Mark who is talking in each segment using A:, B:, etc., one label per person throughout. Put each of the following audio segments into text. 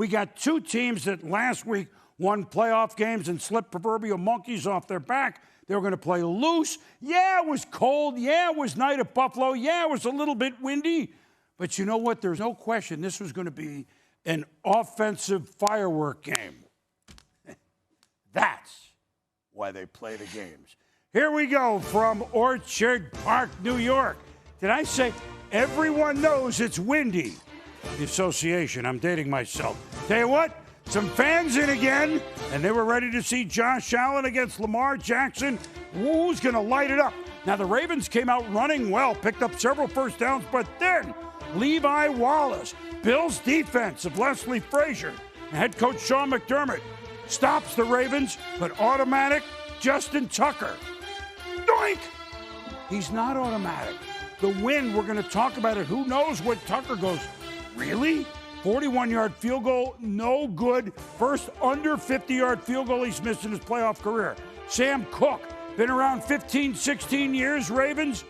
A: We got two teams that last week won playoff games and slipped proverbial monkeys off their back. They were going to play loose. Yeah, it was cold. Yeah, it was night at Buffalo. Yeah, it was a little bit windy. But you know what? There's no question this was going to be an offensive firework game. That's why they play the games. Here we go from Orchard Park, New York. Did I say everyone knows it's windy? The association. I'm dating myself. Tell you what, some fans in again, and they were ready to see Josh Allen against Lamar Jackson. Who's going to light it up? Now, the Ravens came out running well, picked up several first downs, but then Levi Wallace, Bills defense of Leslie Frazier, and head coach Sean McDermott stops the Ravens, but automatic Justin Tucker. Doink! He's not automatic. The win, we're going to talk about it. Who knows what Tucker goes, really? 41-yard field goal, no good. First under 50-yard field goal he's missed in his playoff career. Sam Cook, been around 15, 16 years, Ravens.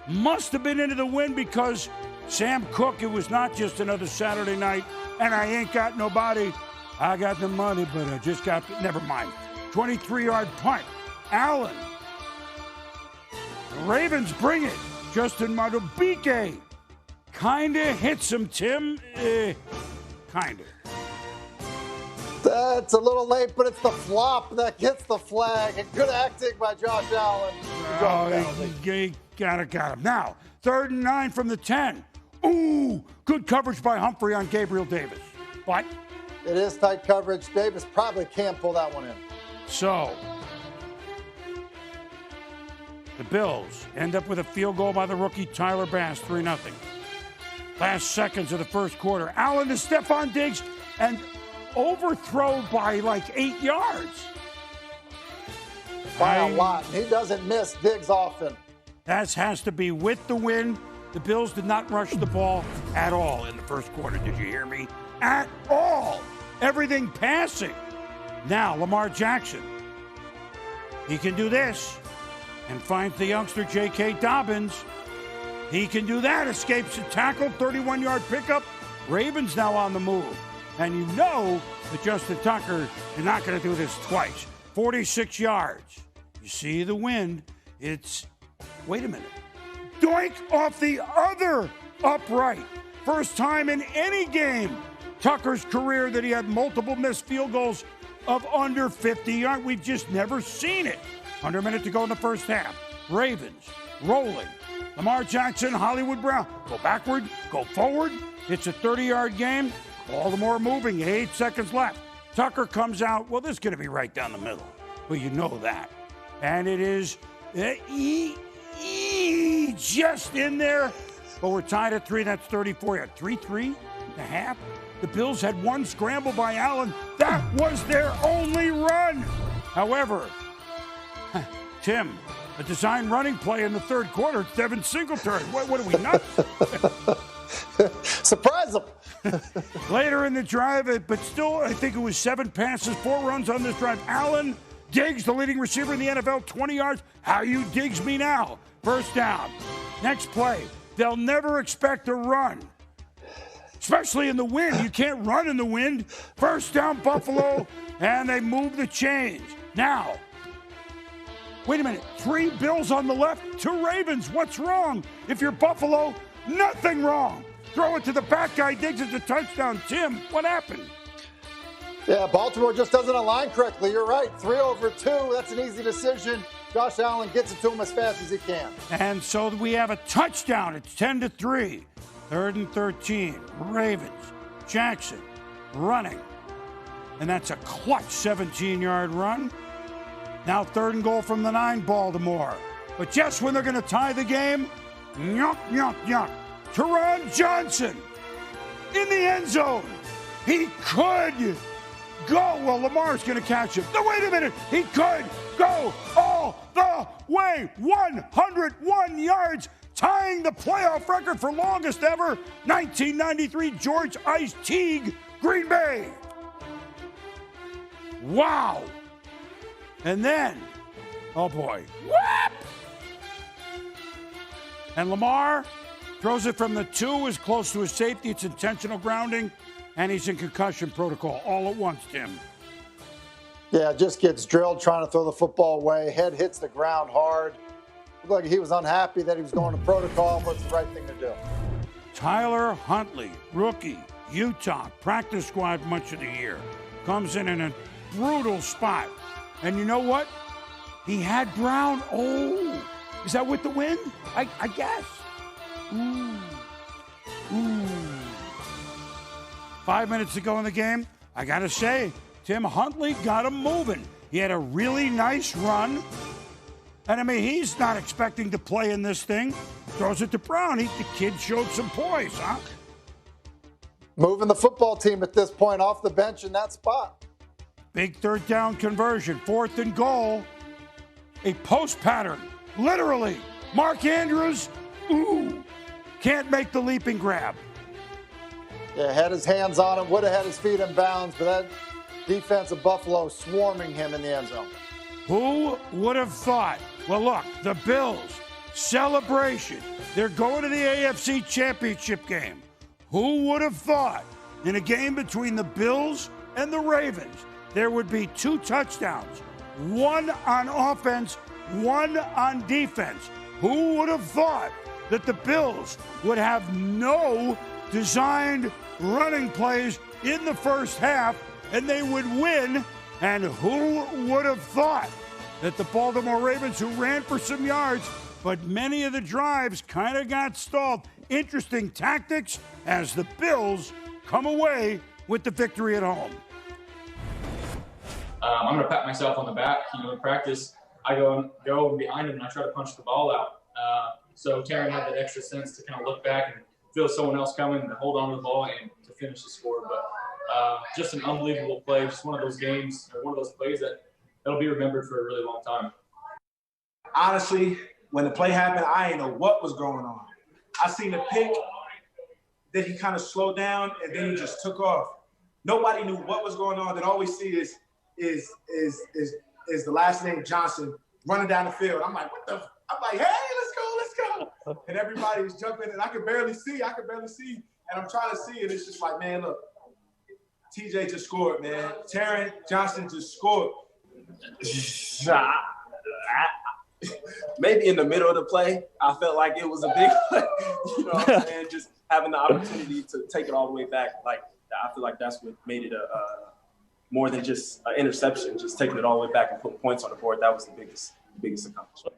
A: Must have been into the win because Sam Cook, it was not just another Saturday night, and I ain't got nobody. I got the money, but I just got, never mind. 23-yard punt. Allen. The Ravens bring it. Justin Madubuike kind of hits him, Tim. Kind of.
B: That's a little late, but it's the flop that gets the flag. And good acting by Josh Allen.
A: He got him. Now, 3rd and 9 from the 10. Ooh, good coverage by Humphrey on Gabriel Davis. But
B: it is tight coverage. Davis probably can't pull that one in.
A: So, the Bills end up with a field goal by the rookie Tyler Bass, 3-0. Last seconds of the first quarter. Allen to Stephon Diggs and overthrow by like 8 yards.
B: By a lot. He doesn't miss Diggs often.
A: That has to be with the win. The Bills did not rush the ball at all in the first quarter. Did you hear me? At all. Everything passing. Now, Lamar Jackson. He can do this and finds the youngster J.K. Dobbins. He can do that. Escapes a tackle, 31-yard pickup. Ravens now on the move. And you know that Justin Tucker is not going to do this twice. 46 yards. You see the wind. It's, wait a minute. Doink off the other upright. First time in any game, Tucker's career, that he had multiple missed field goals of under 50 yards. We've just never seen it. Under a minute to go in the first half. Ravens rolling. Lamar Jackson, Hollywood Brown. Go backward, go forward. It's a 30-yard game. Baltimore moving, 8 seconds left. Tucker comes out. Well, this is going to be right down the middle. Well, you know that. And it is just in there. But we're tied at 3. That's 34 yards. 3-3 and a half. The Bills had one scramble by Allen. That was their only run. However, Tim, a design running play in the third quarter. It's Devin Singletary. What are we, nuts?
B: Surprise them.
A: Later in the drive, but still, I think it was 7 passes, 4 runs on this drive. Allen, Diggs, the leading receiver in the NFL, 20 yards. How you Diggs me now? First down. Next play. They'll never expect a run, especially in the wind. You can't run in the wind. First down, Buffalo, and they move the chains. Now, wait a minute. 3 Bills on the left, 2 Ravens. What's wrong? If you're Buffalo, nothing wrong. Throw it to the back guy. Diggs at the touchdown. Tim, what happened?
B: Yeah, Baltimore just doesn't align correctly. You're right. 3 over 2. That's an easy decision. Josh Allen gets it to him as fast as he can.
A: And so we have a touchdown. It's 10-3. 3rd and 13. Ravens. Jackson running. And that's a clutch 17-yard run. Now 3rd and goal from the 9, Baltimore. But just when they're going to tie the game, nyuk, nyuk, nyuk. Teron Johnson in the end zone. He could go. Well, Lamar's going to catch him. No, wait a minute. He could go all the way. 101 yards, tying the playoff record for longest ever. 1993 George Ice Teague, Green Bay. Wow. And then, oh boy, whoop! And Lamar throws it from the 2, is close to his safety. It's intentional grounding. and he's in concussion protocol all at once, Tim.
B: Yeah, just gets drilled trying to throw the football away. Head hits the ground hard. Looked like he was unhappy that he was going to protocol, but it's the right thing to do.
A: Tyler Huntley, rookie, Utah, practice squad much of the year, comes in a brutal spot. And you know what? He had Brown. Oh, is that with the win? I guess. Ooh. 5 minutes to go in the game. I got to say, Tim Huntley got him moving. He had a really nice run. And, I mean, he's not expecting to play in this thing. Throws it to Brown. The kid showed some poise, huh?
B: Moving the football team at this point off the bench in that spot.
A: Big third down conversion. 4th and goal. A post pattern. Literally. Mark Andrews, can't make the leaping grab.
B: Yeah, had his hands on him, would have had his feet in bounds, but that defense of Buffalo swarming him in the end zone.
A: Who would have thought? Well, look, the Bills, celebration. They're going to the AFC Championship game. Who would have thought in a game between the Bills and the Ravens, there would be 2 touchdowns, one on offense, one on defense? Who would have thought that the Bills would have no designed running plays in the first half and they would win? And who would have thought that the Baltimore Ravens, who ran for some yards, but many of the drives kind of got stalled? Interesting tactics as the Bills come away with the victory at home.
C: I'm going to pat myself on the back. In practice, I go behind him and I try to punch the ball out. So Taryn had that extra sense to kind of look back and feel someone else coming and hold on to the ball and to finish the score. But just an unbelievable play, just one of those games, or one of those plays that'll be remembered for a really long time.
D: Honestly, when the play happened, I didn't know what was going on. I seen the pick, then he kind of slowed down, and then he just took off. Nobody knew what was going on. Then all we see is the last name Johnson running down the field. I'm like, what the? I'm like, hey, let's go. And everybody was jumping, and I could barely see. And I'm trying to see, and it's just like, man, look, TJ just scored, man. Taryn Johnson just scored.
E: Maybe in the middle of the play, I felt like it was a big play. You know what I'm saying? Just having the opportunity to take it all the way back. Like, I feel like that's what made it more than just an interception. Just taking it all the way back and putting points on the board. That was the biggest accomplishment.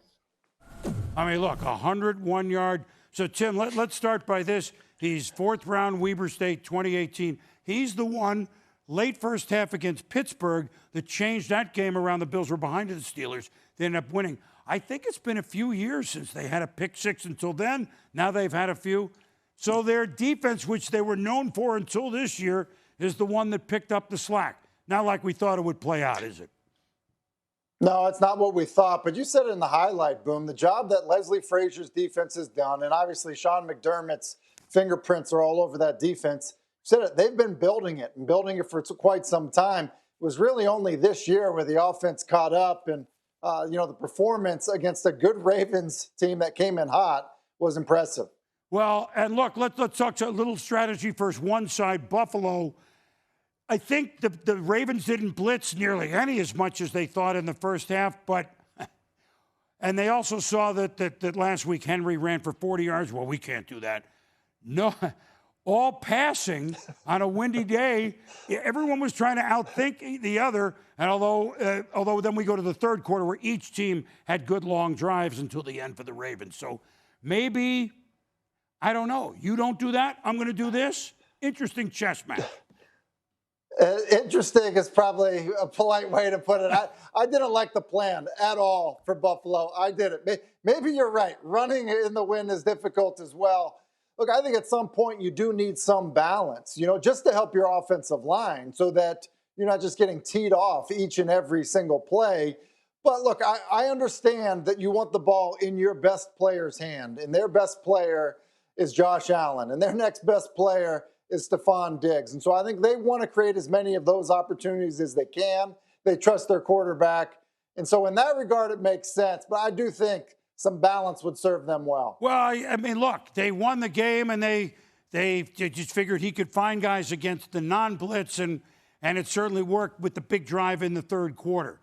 A: I mean, look, 101 yard. So, Tim, let's start by this. He's 4th round, Weber State, 2018. He's the one late first half against Pittsburgh that changed that game around. The Bills were behind the Steelers. They ended up winning. I think it's been a few years since they had a pick six until then. Now they've had a few. So their defense, which they were known for until this year, is the one that picked up the slack. Not like we thought it would play out, is it?
B: No, it's not what we thought, but you said it in the highlight, Boom. The job that Leslie Frazier's defense has done, and obviously Sean McDermott's fingerprints are all over that defense. You said it, they've been building it for quite some time. It was really only this year where the offense caught up, and the performance against a good Ravens team that came in hot was impressive.
A: Well, and look, let's talk a little strategy first. One side, Buffalo. I think the Ravens didn't blitz nearly any as much as they thought in the first half, and they also saw that last week Henry ran for 40 yards. Well, we can't do that. No, all passing on a windy day. Everyone was trying to outthink the other, and although then we go to the third quarter where each team had good long drives until the end for the Ravens. So maybe, I don't know. You don't do that. I'm going to do this. Interesting chess match.
B: Interesting is probably a polite way to put it. I didn't like the plan at all for Buffalo. I did it. Maybe you're right. Running in the wind is difficult as well. Look, I think at some point you do need some balance, just to help your offensive line so that you're not just getting teed off each and every single play. But look, I understand that you want the ball in your best player's hand, and their best player is Josh Allen, and their next best player is Stephon Diggs. And so I think they want to create as many of those opportunities as they can. They trust their quarterback. And so in that regard, it makes sense. But I do think some balance would serve them well.
A: Well, I mean, look, they won the game, and they They just figured he could find guys against the non-blitz, and it certainly worked with the big drive in the third quarter.